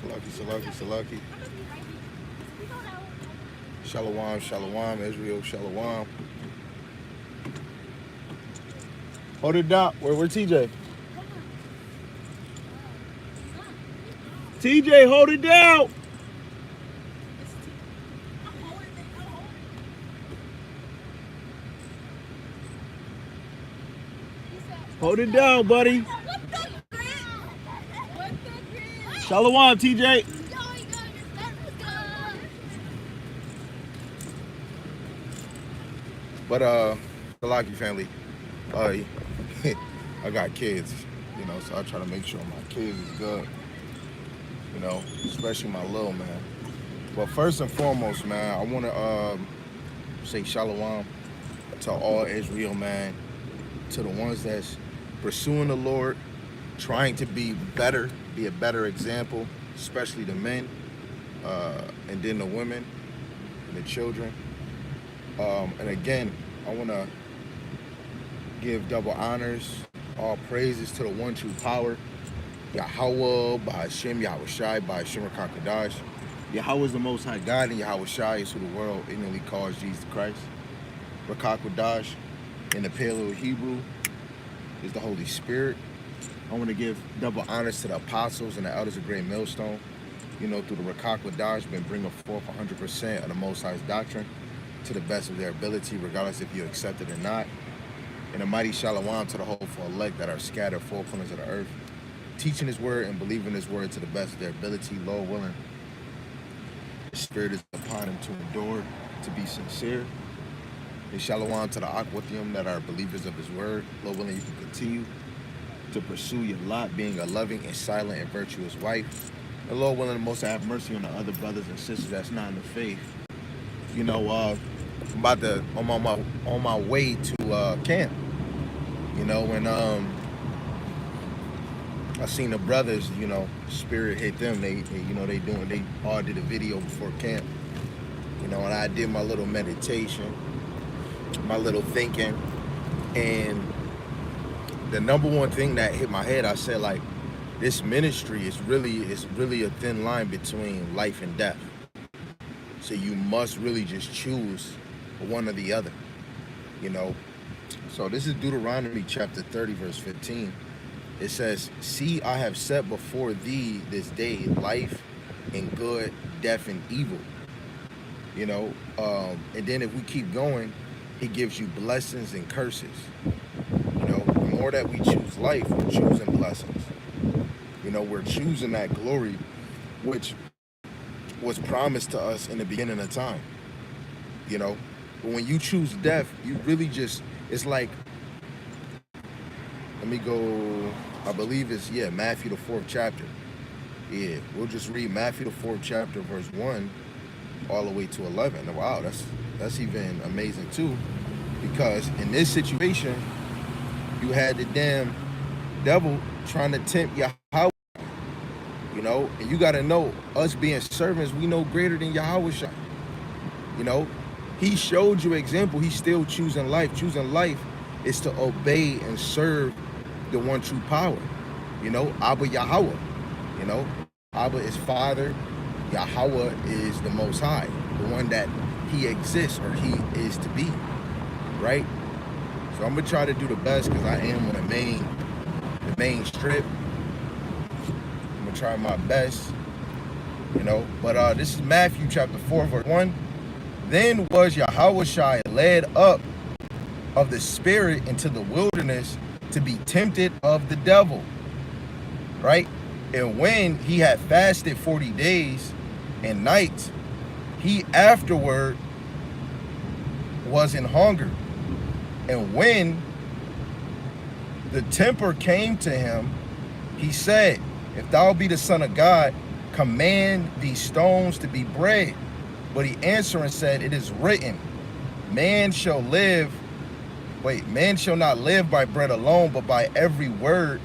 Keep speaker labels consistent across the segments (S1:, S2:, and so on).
S1: Salaki, Salaki, Salaki. Shalom, Shalom, Israel, Shalom. Hold it down. Where TJ? TJ, hold it down. Hold it down, buddy. Shalom, TJ. But Salaki family, I got kids, so I try to make sure my kids is good, especially my little man. But first and foremost, man, I want to say shalom to all Israel, man, to the ones that's pursuing the Lord, trying to be better, be a better example, especially the men, and then the women and the children. And again, I want to give double honors, all praises to the one true power, Yahweh, by Hashem, Yahweh Shai, by Hashem Rakakadash. Yahweh is the Most High God, and Yahweh Shai is who the world ignorantly calls Jesus Christ. Rakakadash, in the Paleo Hebrew, is the Holy Spirit. I want to give double honors to the apostles and the elders of Great Millstone. Through the Rakakadash, been bringing forth 100% of the Most High's doctrine to the best of their ability, regardless if you accept it or not. And a mighty shalom to the hopeful elect that are scattered four corners of the earth, teaching his word and believing his word to the best of their ability, Lord willing. The Spirit is upon him to endure, to be sincere. And shalom to the Akwathium that are believers of his word. Lord willing, you can continue to pursue your lot, being a loving and silent and virtuous wife. And Lord willing, the Most High have mercy on the other brothers and sisters that's not in the faith. I'm about to on my way to camp. And I seen the brothers, spirit hit them. They all did a video before camp. And I did my little meditation, my little thinking, and the number one thing that hit my head, I said, like, this ministry is really a thin line between life and death. So you must really just choose one or the other, So this is Deuteronomy chapter 30, verse 15. It says, "See, I have set before thee this day life and good, death and evil." And then if we keep going, he gives you blessings and curses. The more that we choose life, we're choosing blessings. We're choosing that glory, which was promised to us in the beginning of time. But when you choose death, you really just, it's like, let me go, I believe it's, Matthew the 4th chapter. Yeah, we'll just read Matthew the 4th chapter, verse 1, all the way to 11. Wow, that's even amazing too, because in this situation, you had the damn devil trying to tempt Yahweh. And you got to know, us being servants, we know greater than Yahweh Shai. He showed you example. He's still choosing life. Choosing life is to obey and serve the one true power. Abba Yahweh. Abba is Father. Yahweh is the Most High, the one that he exists or he is to be, right? So I'm gonna try to do the best because I am on the main strip. I'm gonna try my best, But this is Matthew chapter 4, verse 1. "Then was Yahweh Shai led up of the Spirit into the wilderness to be tempted of the devil." Right? "And when he had fasted 40 days and nights, he afterward was in hunger. And when the tempter came to him, he said, If thou be the Son of God, command these stones to be bread. But he answering said, It is written, man shall not live by bread alone, but by every word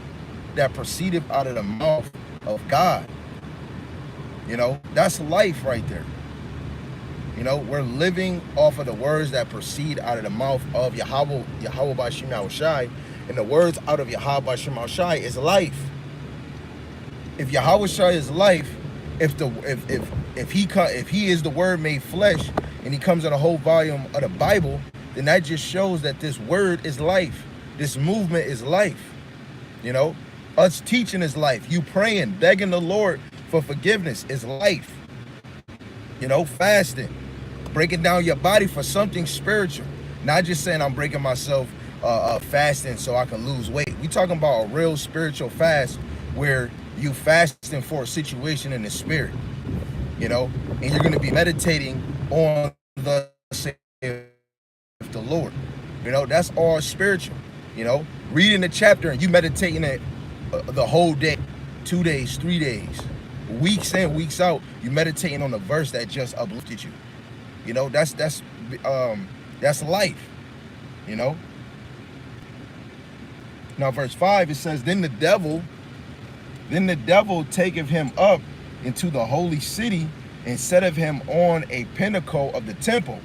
S1: that proceedeth out of the mouth of God." That's life right there. We're living off of the words that proceed out of the mouth of Yahweh B'Shem Yahweh Shai, and the words out of Yahweh B'Shem Yahweh Shai is life. If Yahweh Shai is life, if he is the word made flesh and he comes in a whole volume of the Bible, then that just shows that this word is life. This movement is life. You know, us teaching is life. You praying, begging the Lord for forgiveness is life. You know, fasting, breaking down your body for something spiritual. Not just saying I'm breaking myself fasting so I can lose weight. We talking about a real spiritual fast where you fasting for a situation in the spirit, you know, and you're going to be meditating on the Lord. You know, that's all spiritual. You know, reading the chapter and you meditating it the whole day, 2 days, 3 days, weeks in, weeks out, you meditating on the verse that just uplifted you. You know, that's life. You know. Now, verse 5, it says, Then the devil taketh him up into the holy city, and setteth him on a pinnacle of the temple,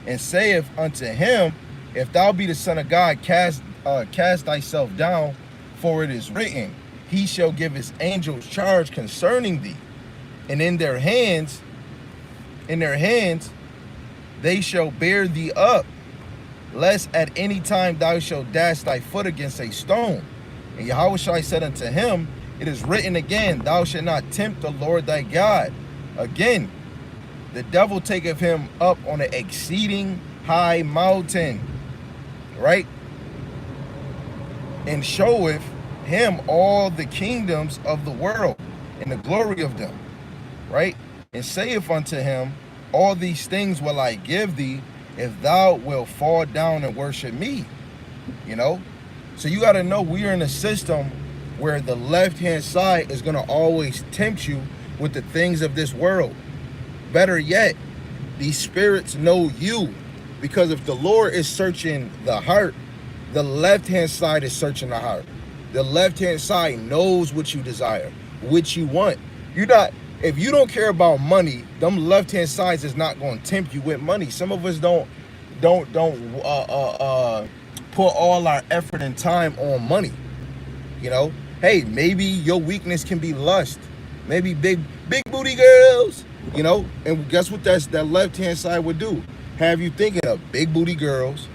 S1: and saith unto him, If thou be the Son of God, cast thyself down, for it is written, He shall give his angels charge concerning thee, and in their hands they shall bear thee up, lest at any time thou shalt dash thy foot against a stone. And Yahushua said unto him, It is written again, Thou shalt not tempt the Lord thy God. Again, the devil taketh him up on an exceeding high mountain, right? And showeth him all the kingdoms of the world and the glory of them, right? And saith unto him, All these things will I give thee, if thou wilt fall down and worship me. You know, so you got to know we are in a system where the left-hand side is going to always tempt you with the things of this world. Better yet, these spirits know you, because if the Lord is searching the heart, the left-hand side is searching the heart. The left-hand side knows what you desire, what you want. If you don't care about money, them left-hand sides is not going to tempt you with money. Some of us don't put all our effort and time on money. You know, hey, maybe your weakness can be lust. Maybe big booty girls. You know, and guess what that left-hand side would do? Have you thinking of big booty girls.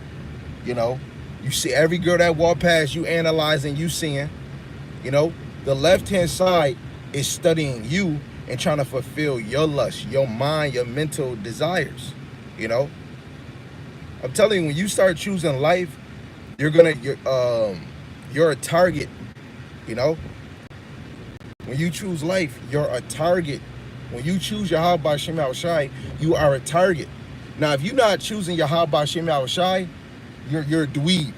S1: You know, you see every girl that walk past you, analyzing, you seeing. You know, the left-hand side is studying you and trying to fulfill your lust, your mind, your mental desires. You know, I'm telling you, when you start choosing life, you're a target. You know, when you choose life, you're a target. When you choose Yahweh Shem Yahushai, you are a target. Now, if you're not choosing Yahweh Shem Yahushai, you're a dweeb.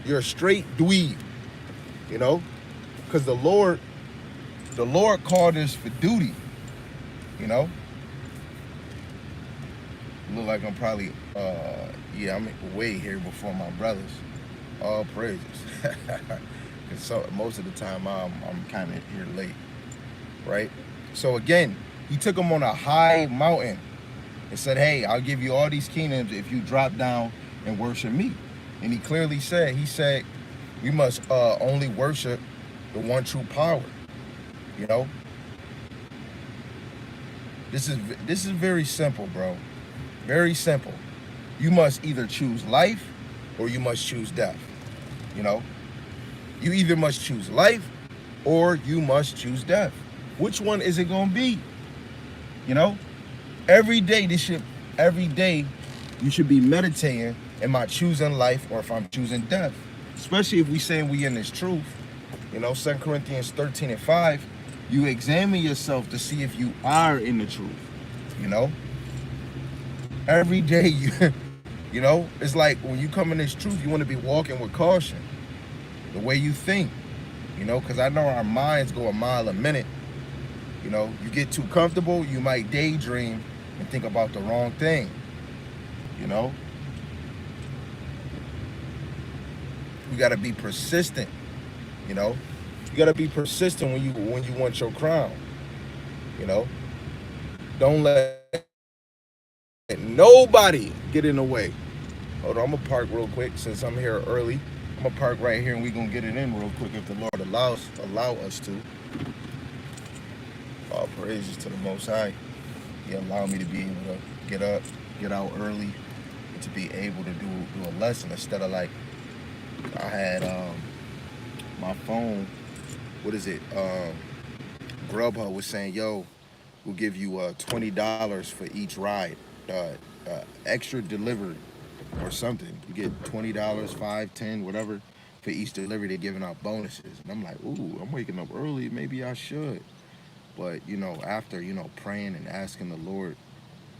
S1: You're a straight dweeb. You know, because the Lord called us for duty. You know, look like I'm probably I'm way here before my brothers. All praises. So most of the time I'm kind of here late, right? So again, he took him on a high mountain and said, Hey, I'll give you all these kingdoms if you drop down and worship me. And he clearly said, we must only worship the one true power. You know, this is very simple, bro. Very simple. You must either choose life or you must choose death. You know, you either must choose life or you must choose death. Which one is it gonna be? You know, every day you should be meditating, am I choosing life or if I'm choosing death? Especially if we saying we in this truth. You know, 2 Corinthians 13:5, you examine yourself to see if you are in the truth. You know, every day you know, it's like when you come in this truth, you want to be walking with caution. The way you think, you know, because I know our minds go a mile a minute. You know, you get too comfortable, you might daydream and think about the wrong thing. You know, you got to be persistent. You know, you got to be persistent when you want your crown. You know, don't let nobody get in the way. Hold on, I'm gonna park real quick since I'm here early. I'm gonna park right here and we're gonna get it in real quick if the Lord allow us to. All praises to the Most High. He allowed me to be able to get up, get out early, and to be able to do a lesson instead of like I had my phone. What is it? Grubhub was saying, "Yo, we'll give you $20 for each ride, extra delivery or something. You get $20, 5, 10, whatever for each delivery. They're giving out bonuses." And I'm like, "Ooh, I'm waking up early. Maybe I should." But after praying and asking the Lord,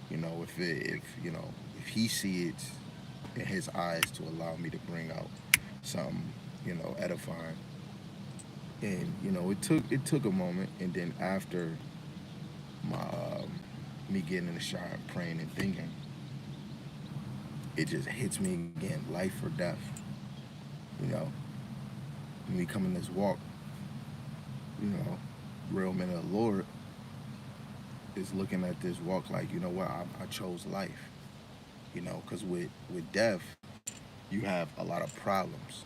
S1: if He sees it in His eyes to allow me to bring out something, edifying. And it took a moment, and then after my me getting in the shower, praying and thinking, it just hits me again, life or death. You know, when we come in this walk, you know, real men of the Lord is looking at this walk like, you know what, I chose life. Because with death, you have a lot of problems.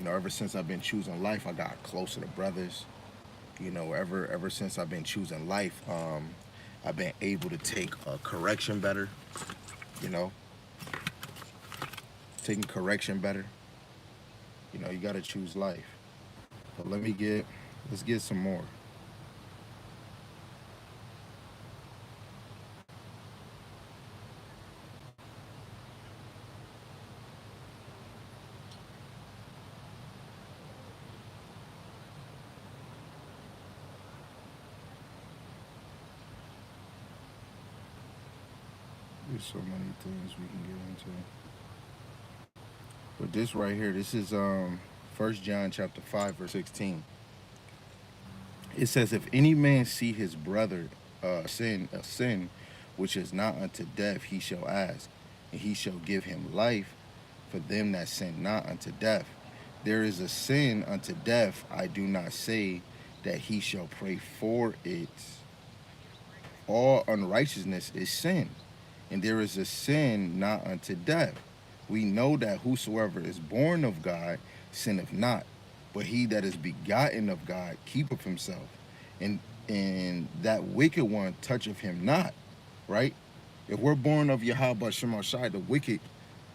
S1: Ever since I've been choosing life, I got closer to brothers. Ever since I've been choosing life, I've been able to take correction better. You know, taking correction better. You got to choose life. But let's get some more. There's so many things we can get into. But this right here, this is 1 John chapter 5, verse 16. It says, if any man see his brother sin a sin which is not unto death, he shall ask, and he shall give him life for them that sin not unto death. There is a sin unto death, I do not say that he shall pray for it. All unrighteousness is sin, and there is a sin not unto death. We know that whosoever is born of God sinneth not, but he that is begotten of God keepeth himself, and that wicked one toucheth him not. Right? If we're born of Yahweh Shem Shai, the wicked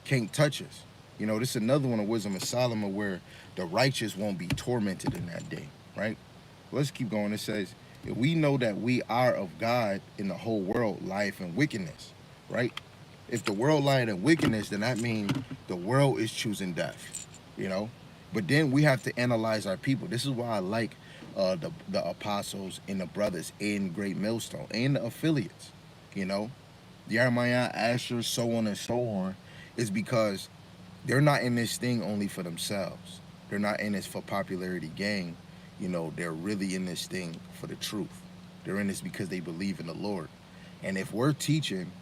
S1: can't touch us. This is another one of Wisdom of Solomon where the righteous won't be tormented in that day. Right? Let's keep going. It says, if we know that we are of God, in the whole world lieth in wickedness. Right? If the world lieth in wickedness, then that means the world is choosing death. But then we have to analyze our people. This is why I like the apostles and the brothers in Great Millstone and the affiliates. Jeremiah, Asher, so on and so on, is because they're not in this thing only for themselves. They're not in this for popularity gain. They're really in this thing for the truth. They're in this because they believe in the Lord. And if we're teaching,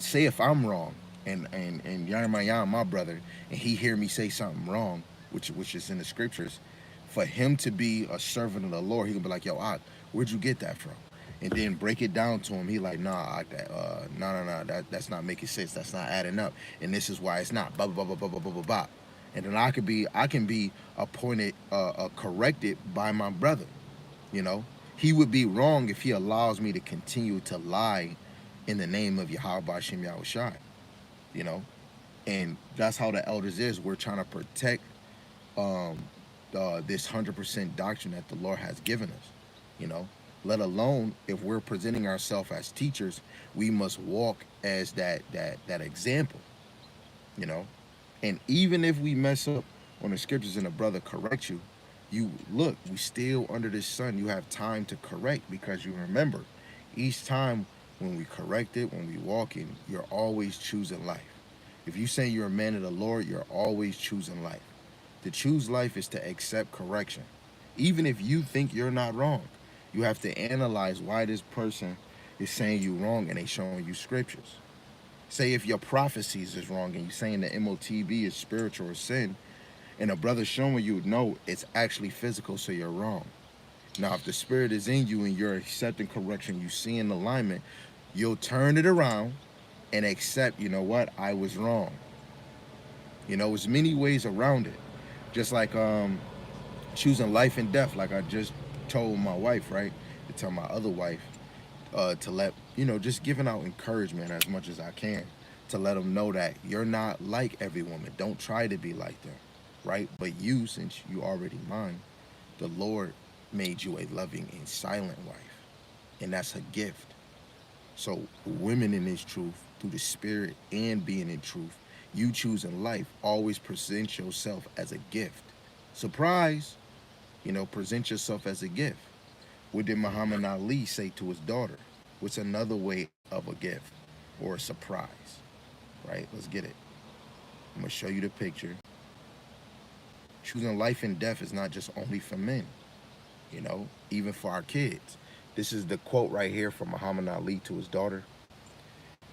S1: say if I'm wrong, and Jeremiah, my brother, and he hear me say something wrong, which is in the scriptures, for him to be a servant of the Lord, he can be like, yo, where'd you get that from? And then break it down to him. He like, nah, that's not making sense. That's not adding up. And this is why it's not. Blah blah blah blah blah blah blah blah. And then I can be appointed, corrected by my brother. He would be wrong if he allows me to continue to lie in the name of Yahweh Shem Yahushai. And that's how the elders is. We're trying to protect this 100% doctrine that the Lord has given us. Let alone if we're presenting ourselves as teachers, we must walk as that example. And even if we mess up on the scriptures and a brother corrects you, we still under this sun, you have time to correct, because you remember, each time when we correct it, when we walk in, you're always choosing life. If you say you're a man of the Lord, you're always choosing life. To choose life is to accept correction. Even if you think you're not wrong, you have to analyze why this person is saying you wrong and they showing you scriptures. Say if your prophecies is wrong and you're saying the MOTB is spiritual or sin, and a brother showing you, no, it's actually physical, so you're wrong. Now, if the spirit is in you and you're accepting correction, you see in alignment, you'll turn it around and accept, you know what, I was wrong. There's many ways around it. Just like choosing life and death, like I just told my wife, right? The tell my other wife to let, just giving out encouragement as much as I can to let them know that you're not like every woman. Don't try to be like them, right? But you, since you already mine, the Lord made you a loving and silent wife, and that's a gift. So, women in this truth, through the spirit and being in truth, you choosing life, always present yourself as a gift. Surprise, present yourself as a gift. What did Muhammad Ali say to his daughter? What's another way of a gift or a surprise, right? Let's get it. I'm gonna show you the picture. Choosing life and death is not just only for men, even for our kids. This is the quote right here from Muhammad Ali to his daughter.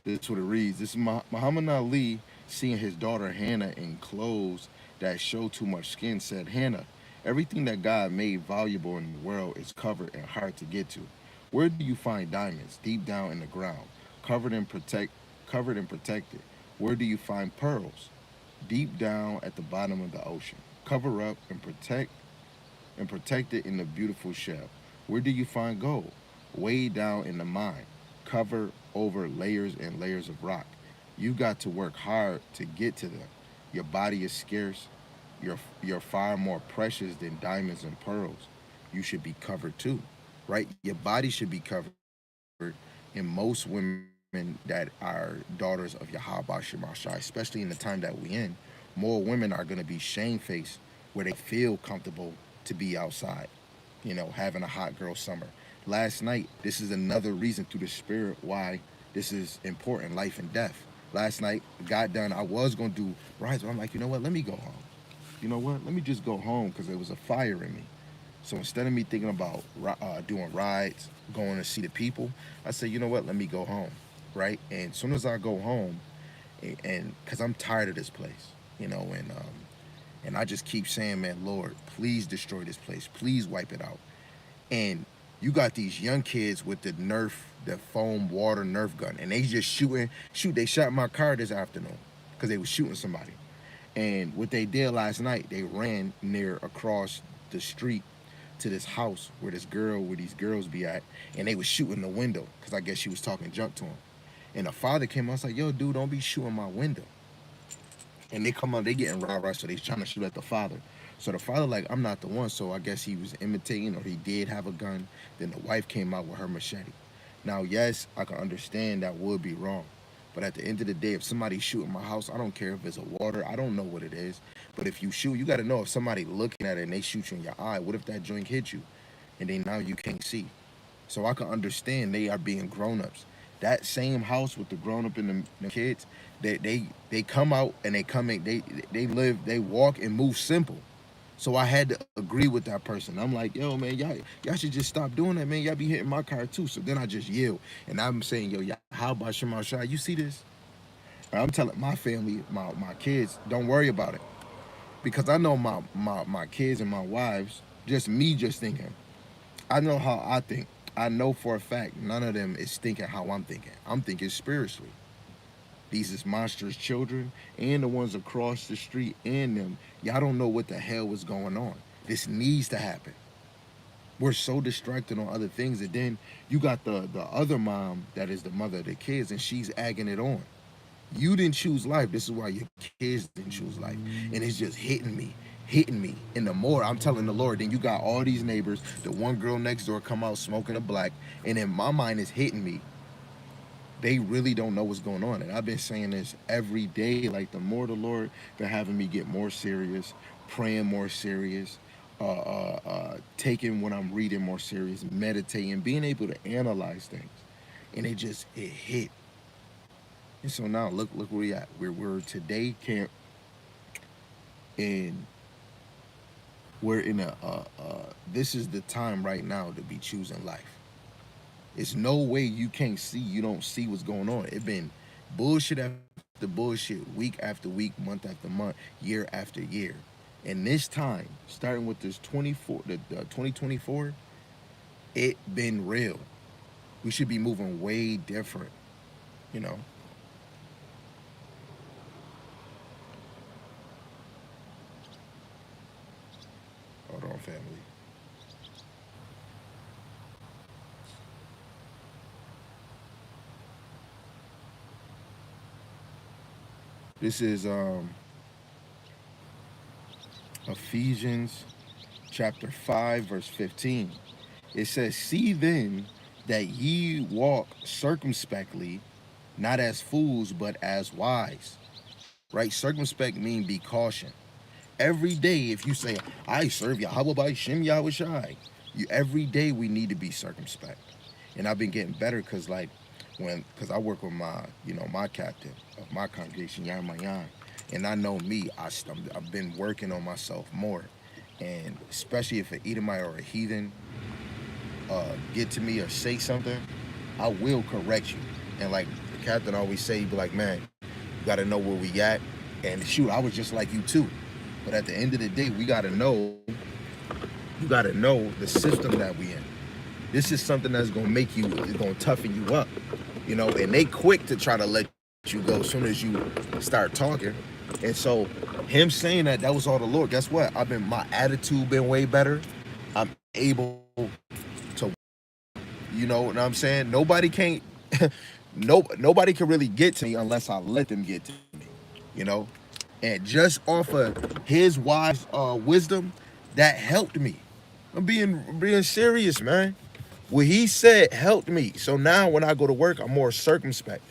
S1: This is what it reads. This is Muhammad Ali seeing his daughter Hannah in clothes that show too much skin said, Hannah, everything that God made valuable in the world is covered and hard to get to. Where do you find diamonds? Deep down in the ground, covered and protected. Where do you find pearls? Deep down at the bottom of the ocean. Cover up and protect it in the beautiful shell. Where do you find gold? Way down in the mine, cover over layers and layers of rock. You got to work hard to get to them. Your body is scarce. You're far more precious than diamonds and pearls. You should be covered too, right? Your body should be covered. And most women that are daughters of Yahweh Shemashai, especially in the time that we in, more women are going to be shamefaced where they feel comfortable to be outside, having a hot girl summer. Last night, this is another reason through the spirit why this is important, life and death. Last night, got done. I was going to do rides, but I'm like, you know what? Let me go home. You know what? Let me just go home because there was a fire in me. So instead of me thinking about doing rides, going to see the people, I said, you know what? Let me go home, right? And as soon as I go home, and because I'm tired of this place, and I just keep saying, man, Lord, please destroy this place, please wipe it out. And you got these young kids with the foam water Nerf gun, and they just shoot. They shot my car this afternoon because they was shooting somebody. And what they did last night, they ran near across the street to this house where these girls be at, and they was shooting the window because I guess she was talking junk to him. And the father came out, I was like, yo, dude, don't be shooting my window. And they come out, they getting rah-rah, so they trying to shoot at the father. So the father like, I'm not the one. So I guess he was imitating, or he did have a gun. Then the wife came out with her machete. Now, yes, I can understand that would be wrong. But at the end of the day, if somebody's shooting my house, I don't care if it's a water, I don't know what it is. But if you shoot, you got to know if somebody looking at it and they shoot you in your eye, what if that joint hit you? And then now you can't see. So I can understand they are being grown-ups. That same house with the grown-up and the kids, they come out and they come in, they walk and move simple. So I had to agree with that person. I'm like, yo, man, y'all should just stop doing that, man. Y'all be hitting my car too. So then I just yell. And I'm saying, yo, y'all, how about Shema Shah? You see this? And I'm telling my family, my kids, don't worry about it. Because I know my kids and my wives, just me just thinking. I know how I think. I know for a fact none of them is thinking how I'm thinking. I'm thinking spiritually. These is monstrous children and the ones across the street and them. Y'all don't know what the hell is going on. This needs to happen. We're so distracted on other things, and then you got the other mom that is the mother of the kids, and she's agging it on. You didn't choose life. This is why your kids didn't choose life. And it's just hitting me. And the more I'm telling the Lord, then you got all these neighbors. The one girl next door come out smoking a black. And in my mind is hitting me. They really don't know what's going on. And I've been saying this every day. Like the more the Lord been having me get more serious, praying more serious, taking what I'm reading more serious, meditating, being able to analyze things. And it hit. And so now look where we at. We're today camp, and we're in this is the time right now to be choosing life. It's no way you don't see what's going on. It been bullshit after bullshit, week after week, month after month, year after year. And this time, starting with this 2024, it been real. We should be moving way different, you know. Hold on, family. This is Ephesians chapter 5, verse 15. It says, "See then that ye walk circumspectly, not as fools, but as wise." Right? Circumspect mean be caution. Every day, if you say, "I serve Yahweh by Shem Yahweh Shai," every day we need to be circumspect. And I've been getting better because, like, because I work with my, my captain of my congregation, Yan Mayan, and I know me, I've been working on myself more. And especially if an Edomite or a heathen get to me or say something, I will correct you. And like the captain always say, he be like, "Man, you gotta know where we at." And shoot, I was just like you too. But at the end of the day, you gotta know the system that we in. This is something that's gonna make you, it's gonna toughen you up. And they quick to try to let you go as soon as you start talking. And so him saying that was all the Lord. Guess what? My attitude been way better. I'm able to, you know what I'm saying? Nobody can really get to me unless I let them get to me. And just off of his wise wisdom, that helped me. I'm being serious, man. What he said helped me. So now when I go to work, I'm more circumspect.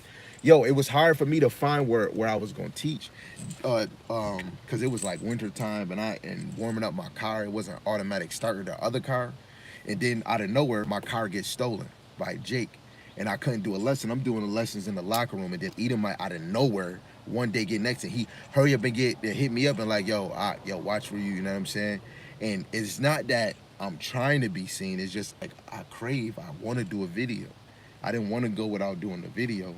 S1: Yo, it was hard for me to find where I was gonna teach, because it was like winter time and warming up my car. It wasn't automatic starting the other car, and then out of nowhere, my car gets stolen by Jake, and I couldn't do a lesson. I'm doing the lessons in the locker room, and then Edomite out of nowhere one day get next to he hurry up and hit me up and like, yo, watch for you. You know what I'm saying? And it's not that I'm trying to be seen. It's just like I want to do a video. I didn't want to go without doing the video.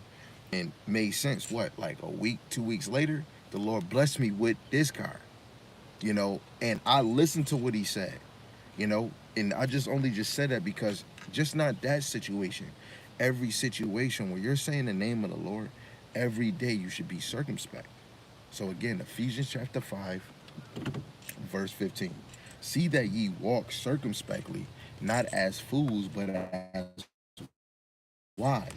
S1: And made sense. What, like a week, 2 weeks later, the Lord blessed me with this car, and I listened to what he said, and I just said that because just not that situation. Every situation where you're saying the name of the Lord, every day you should be circumspect. So again, Ephesians chapter 5, verse 15. "See that ye walk circumspectly, not as fools, but as wise."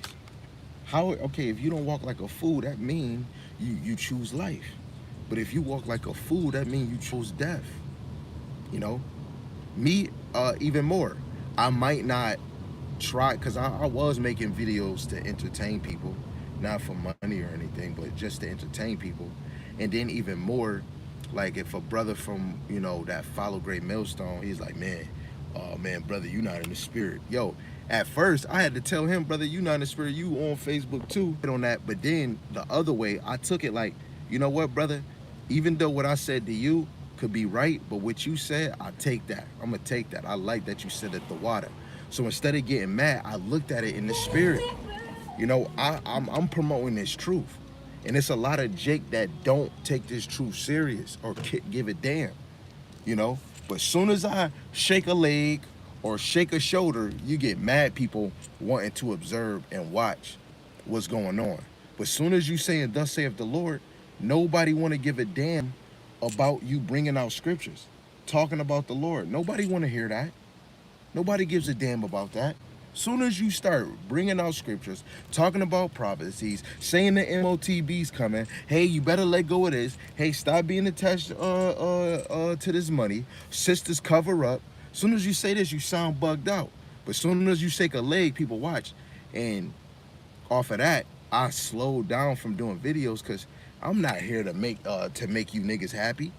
S1: Okay, if you don't walk like a fool, that means you choose life. But if you walk like a fool, that means you chose death. Me, even more. I might not try, because I was making videos to entertain people, not for money or anything, but just to entertain people. And then even more, like if a brother from, that follow Great Millstone, he's like, "Man, man, brother, you not in the spirit." Yo, at first, I had to tell him, "Brother, you not in the spirit. You on Facebook too." On that, but then the other way, I took it like, you know what, brother? Even though what I said to you could be right, but what you said, I take that. I'm gonna take that. I like that you said it, the water. So instead of getting mad, I looked at it in the spirit. I'm promoting this truth, and it's a lot of Jake that don't take this truth serious or give a damn. But soon as I shake a leg or shake a shoulder, you get mad people wanting to observe and watch what's going on. But soon as you say, "Thus saith the Lord," nobody want to give a damn about you bringing out scriptures, talking about the Lord. Nobody want to hear that. Nobody gives a damn about that. Soon as you start bringing out scriptures, talking about prophecies, saying the MOTB's coming, hey, you better let go of this. Hey, stop being attached to this money. Sisters, cover up. Soon as you say this, you sound bugged out. But soon as you shake a leg, people watch. And off of that, I slowed down from doing videos because I'm not here to make you niggas happy,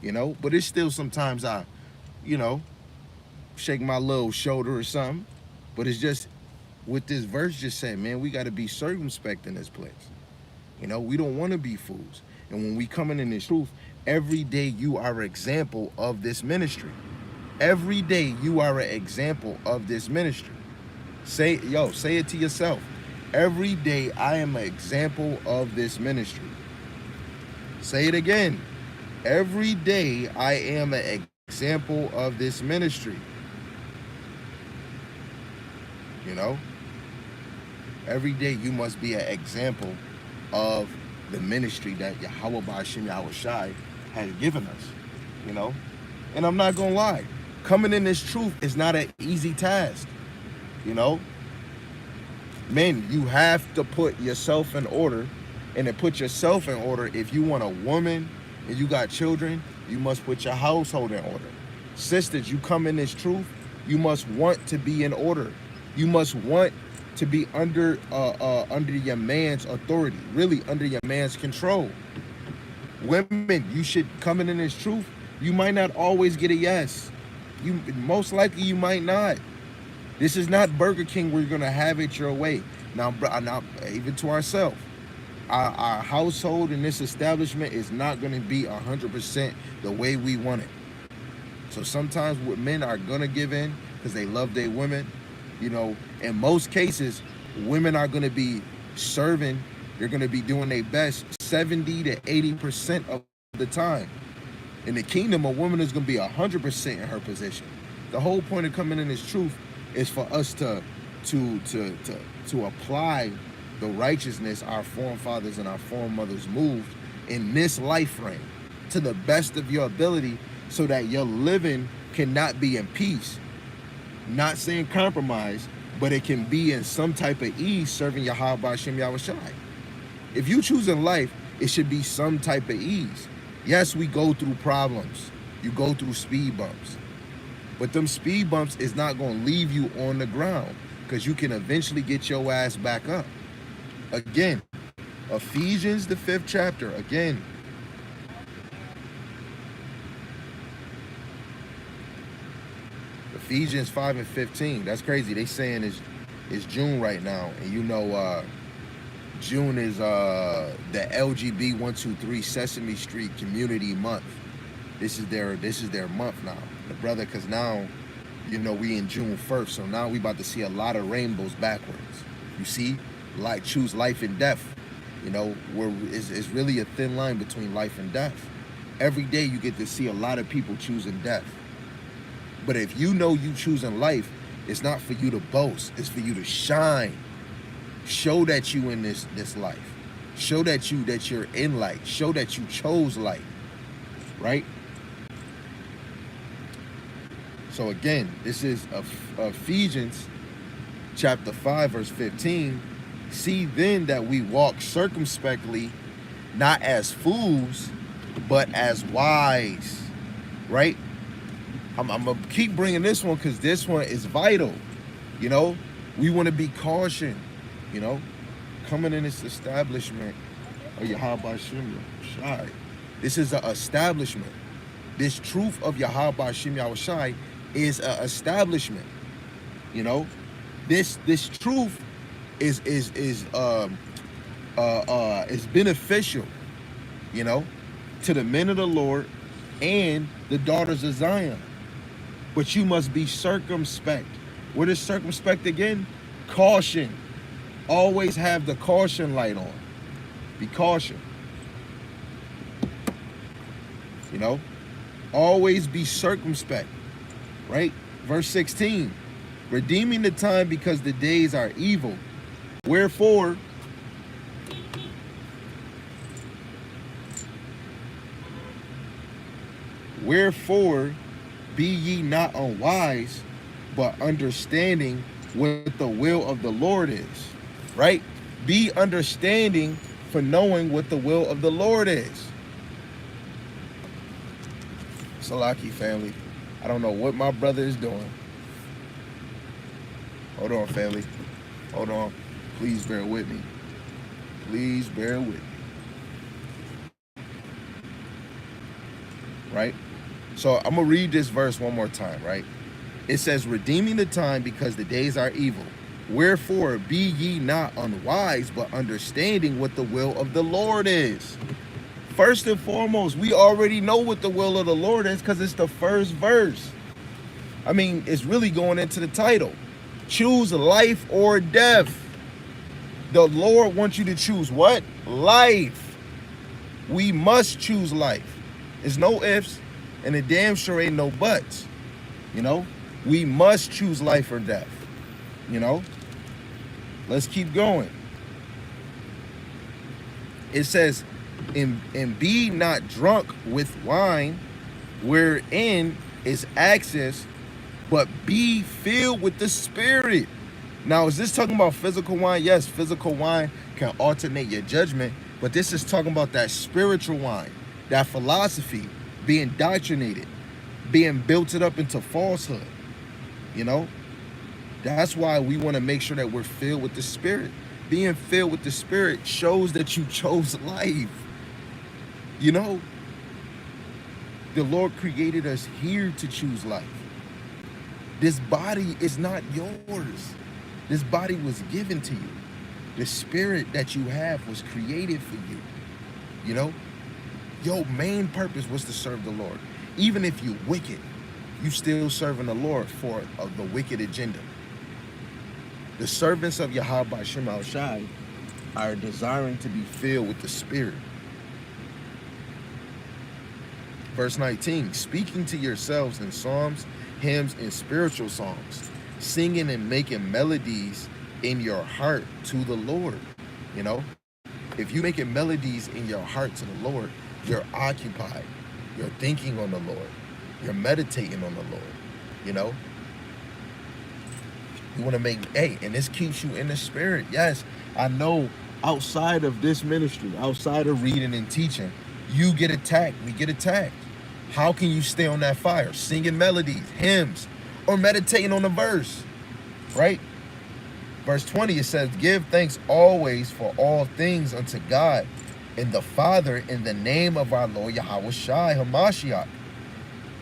S1: But it's still sometimes I, shake my little shoulder or something. But it's just, what this verse just said, man, we got to be circumspect in this place. We don't want to be fools. And when we come in this truth, every day you are an example of this ministry. Every day you are an example of this ministry. Say it to yourself. Every day I am an example of this ministry. Say it again. Every day I am an example of this ministry. Every day you must be an example of the ministry that Yahweh Ba'ashem Yahweh Shai has given us, And I'm not gonna lie, coming in this truth is not an easy task, Men, you have to put yourself in order And to put yourself in order, if you want a woman and you got children, you must put your household in order. Sisters, you come in this truth, you must want to be in order. You must want to be under your man's authority, really under your man's control. Women, you should come in this truth. You might not always get a yes. You most likely you might not. This is not Burger King where you're gonna have it your way. Now even to ourselves, our household in this establishment is not gonna be 100% the way we want it. So sometimes what men are gonna give in because they love their women. You know, in most cases, women are gonna be serving. They're gonna be doing their best 70 to 80% of the time. In the kingdom, a woman is gonna be 100% in her position. The whole point of coming in this truth is for us to apply the righteousness our forefathers and our foremothers moved in this life frame to the best of your ability, so that your living cannot be in peace. Not saying compromise, but it can be in some type of ease, serving Yahweh Hashem Yahushai. If you choose in life, it should be some type of ease. Yes, we go through problems. You go through speed bumps. But them speed bumps is not going to leave you on the ground, because you can eventually get your ass back up. Again, Ephesians, the 5th chapter, again. Ephesians 5 and 15. That's crazy. They saying it's June right now. And you know, June is the LGB 123 Sesame Street Community Month. This is their month now. The brother, because now, you know, we in June 1st. So now we about to see a lot of rainbows backwards. You see? Like, choose life and death. You know, where it's really a thin line between life and death. Every day you get to see a lot of people choosing death. But if you know you choosing life, it's not for you to boast. It's for you to shine. Show that you in this life. Show that you're in light. Show that you chose light. Right? So again, this is Ephesians chapter 5, verse 15. See then that we walk circumspectly, not as fools, but as wise. Right? I'm going to keep bringing this one because this one is vital. You know, we want to be cautioned, you know, coming in this establishment of Yahweh Hashem Yahushai. This is an establishment. This truth of Yahweh Hashem Yahushai is an establishment. You know, this truth is beneficial, you know, to the men of the Lord and the daughters of Zion. But you must be circumspect. What is circumspect again? Caution. Always have the caution light on. Be caution. You know? Always be circumspect. Right? Verse 16. Redeeming the time because the days are evil. Wherefore, be ye not unwise, but understanding what the will of the Lord is. Right? Be understanding for knowing what the will of the Lord is. Salaki family, I don't know what my brother is doing. Hold on, family. Hold on. Please bear with me. Please bear with me. Right? So I'm going to read this verse one more time, right? It says, redeeming the time because the days are evil. Wherefore be ye not unwise, but understanding what the will of the Lord is. First and foremost, we already know what the will of the Lord is because it's the first verse. I mean, it's really going into the title. Choose life or death. The Lord wants you to choose what? Life. We must choose life. There's no ifs. And it damn sure ain't no buts. You know, we must choose life or death. You know, let's keep going. It says, and be not drunk with wine, wherein is access, but be filled with the Spirit. Now, is this talking about physical wine? Yes, physical wine can alternate your judgment, But this is talking about that spiritual wine, that philosophy, being indoctrinated, being built up into falsehood. You know, that's why we want to make sure that we're filled with the Spirit. Being filled with the Spirit shows that you chose life. You know, the Lord created us here to choose life. This body is not yours. This body was given to you. The spirit that you have was created for you. You know, your main purpose was to serve the Lord. Even if you're wicked, you still serving the Lord for the wicked agenda. The servants of Yahweh Shem Shai are desiring to be filled with the Spirit. Verse 19, speaking to yourselves in psalms, hymns, and spiritual songs, singing and making melodies in your heart to the Lord. You know, if you making melodies in your heart to the Lord, you're occupied. You're thinking on the Lord. You're meditating on the Lord. You know, you want to make, hey, and this keeps you in the Spirit. Yes, I know outside of this ministry, outside of reading and teaching, you get attacked. We get attacked. How can you stay on that fire? Singing melodies, hymns, or meditating on the verse, right? Verse 20, it says, give thanks always for all things unto God and the Father in the name of our Lord Yahweh Shai HaMashiach,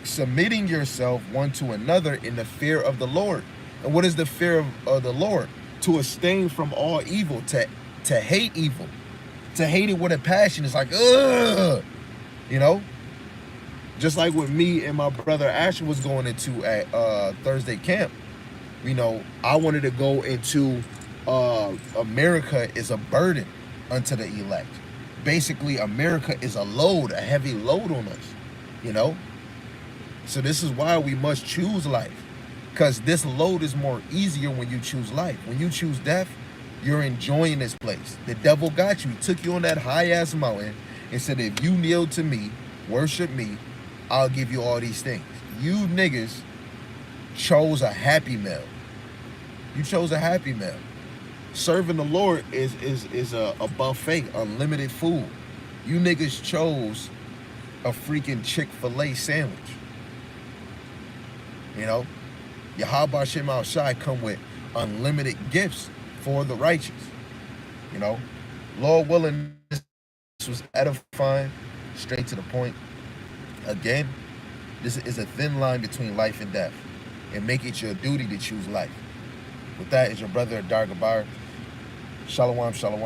S1: submitting yourself one to another in the fear of the Lord. And what is the fear of the Lord? To abstain from all evil, to hate evil, to hate it with a passion. It's like, ugh, you know? Just like what me and my brother Asher was going into at Thursday camp. You know, I wanted to go into America is a burden unto the elect. Basically, America is a load, a heavy load on us, you know? So this is why we must choose life. Because this load is more easier when you choose life. When you choose death, you're enjoying this place. The devil got you. He took you on that high-ass mountain and said, if you kneel to me, worship me, I'll give you all these things. You niggas chose a happy meal. You chose a happy meal. Serving the Lord is a buffet, unlimited food. You niggas chose a freaking Chick-fil-A sandwich. You know? Yahweh Shem Shai come with unlimited gifts for the righteous. You know? Lord willing, this was edifying, straight to the point. Again, this is a thin line between life and death, and make it your duty to choose life. With that, is your brother Dar Gabar. Shalom, shalom.